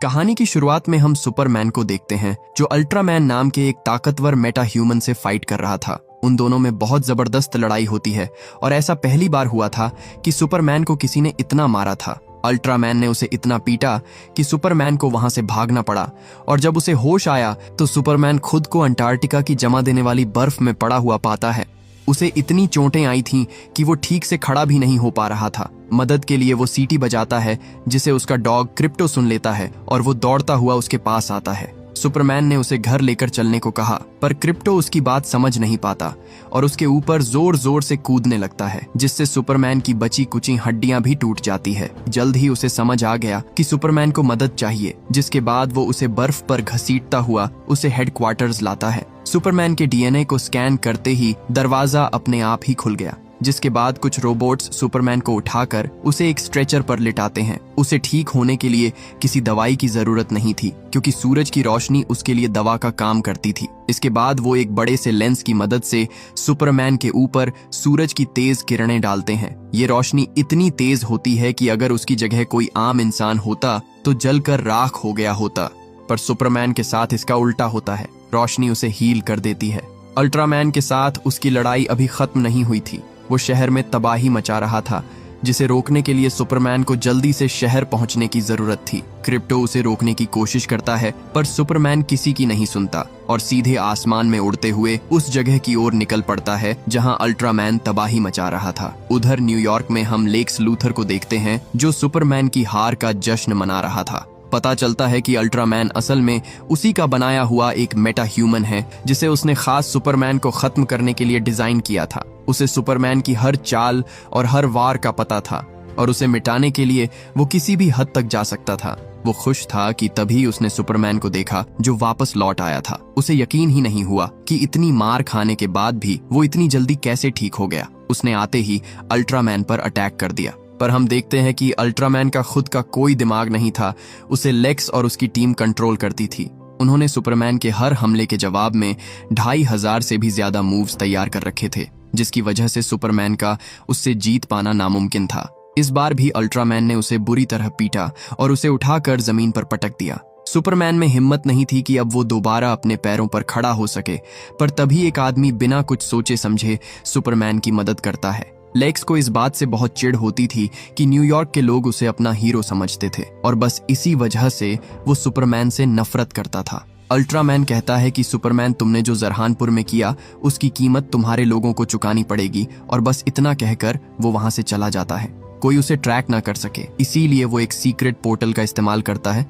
कहानी की शुरुआत में हम सुपरमैन को देखते हैं जो अल्ट्रामैन नाम के एक ताकतवर मेटा ह्यूमन से फाइट कर रहा था। उन दोनों में बहुत जबरदस्त लड़ाई होती है और ऐसा पहली बार हुआ था कि सुपरमैन को किसी ने इतना मारा था। अल्ट्रामैन ने उसे इतना पीटा कि सुपरमैन को वहां से भागना पड़ा और जब उसे होश आया तो सुपरमैन खुद को अंटार्कटिका की जमा देने वाली बर्फ में पड़ा हुआ पाता है। उसे इतनी चोटें आई थीं कि वो ठीक से खड़ा भी नहीं हो पा रहा था। मदद के लिए वो सीटी बजाता है जिसे उसका डॉग क्रिप्टो सुन लेता है और वो दौड़ता हुआ उसके पास आता है। सुपरमैन ने उसे घर लेकर चलने को कहा पर क्रिप्टो उसकी बात समझ नहीं पाता और उसके ऊपर जोर जोर से कूदने लगता है जिससे सुपरमैन की बची कुची हड्डियां भी टूट जाती है। जल्द ही उसे समझ आ गया कि सुपरमैन को मदद चाहिए, जिसके बाद वो उसे बर्फ पर घसीटता हुआ उसे हेडक्वार्टर्स लाता है। सुपरमैन के डीएनए को स्कैन करते ही दरवाजा अपने आप ही खुल गया, जिसके बाद कुछ रोबोट्स सुपरमैन को उठाकर उसे एक स्ट्रेचर पर लिटाते हैं। उसे ठीक होने के लिए किसी दवाई की जरूरत नहीं थी क्योंकि सूरज की रोशनी उसके लिए दवा का काम करती थी। इसके बाद वो एक बड़े से लेंस की मदद से सुपरमैन के ऊपर सूरज की तेज किरणें डालते हैं। ये रोशनी इतनी तेज होती है कि अगर उसकी जगह कोई आम इंसान होता तो जलकर राख हो गया होता, पर सुपरमैन के साथ इसका उल्टा होता है। रोशनी उसे हील कर देती है। अल्ट्रामैन के साथ उसकी लड़ाई अभी खत्म नहीं हुई थी। वो शहर में तबाही मचा रहा था, जिसे रोकने के लिए सुपरमैन को जल्दी से शहर पहुंचने की जरूरत थी। क्रिप्टो उसे रोकने की कोशिश करता है पर सुपरमैन किसी की नहीं सुनता और सीधे आसमान में उड़ते हुए उस जगह की ओर निकल पड़ता है जहां अल्ट्रामैन तबाही मचा रहा था। उधर न्यूयॉर्क में हम लेक्स लूथर को देखते हैं जो सुपरमैन की हार का जश्न मना रहा था। पता चलता है कि अल्ट्रामैन असल में उसी का बनाया हुआ एक मेटा ह्यूमन है जिसे उसने खास सुपरमैन को खत्म करने के लिए डिजाइन किया था। उसे सुपरमैन की हर चाल और हर वार का पता था और उसे मिटाने के लिए वो किसी भी हद तक जा सकता था। वो खुश था कि तभी उसने सुपरमैन को देखा जो वापस लौट आया था। उसे यकीन ही नहीं हुआ कि इतनी मार खाने के बाद भी वो इतनी जल्दी कैसे ठीक हो गया। उसने आते ही अल्ट्रामैन पर अटैक कर दिया, पर हम देखते हैं कि अल्ट्रामैन का खुद का कोई दिमाग नहीं था। उसे लेक्स और उसकी टीम कंट्रोल करती थी। उन्होंने सुपरमैन के हर हमले के जवाब में 2500 से भी ज्यादा मूव्स तैयार कर रखे थे, जिसकी वजह से सुपरमैन का उससे जीत पाना नामुमकिन था। इस बार भी अल्ट्रामैन ने उसे बुरी तरह पीटा और उसे उठाकर जमीन पर पटक दिया। सुपरमैन में हिम्मत नहीं थी कि अब वो दोबारा अपने पैरों पर खड़ा हो सके, पर तभी एक आदमी बिना कुछ सोचे समझे सुपरमैन की मदद करता है। लेक्स को इस बात से बहुत चिढ़ होती थी कि न्यूयॉर्क के लोग उसे अपना हीरो समझते थे और बस इसी वजह से वो सुपरमैन से नफरत करता था। अल्ट्रामैन कहता है कि सुपरमैन, तुमने जो जरहानपुर में किया उसकी कीमत तुम्हारे लोगों को चुकानी पड़ेगी, और बस इतना कहकर वो वहां से चला जाता है। कोई उसे ट्रैक ना कर सके, इसीलिए वो एक सीक्रेट पोर्टल का इस्तेमाल करता है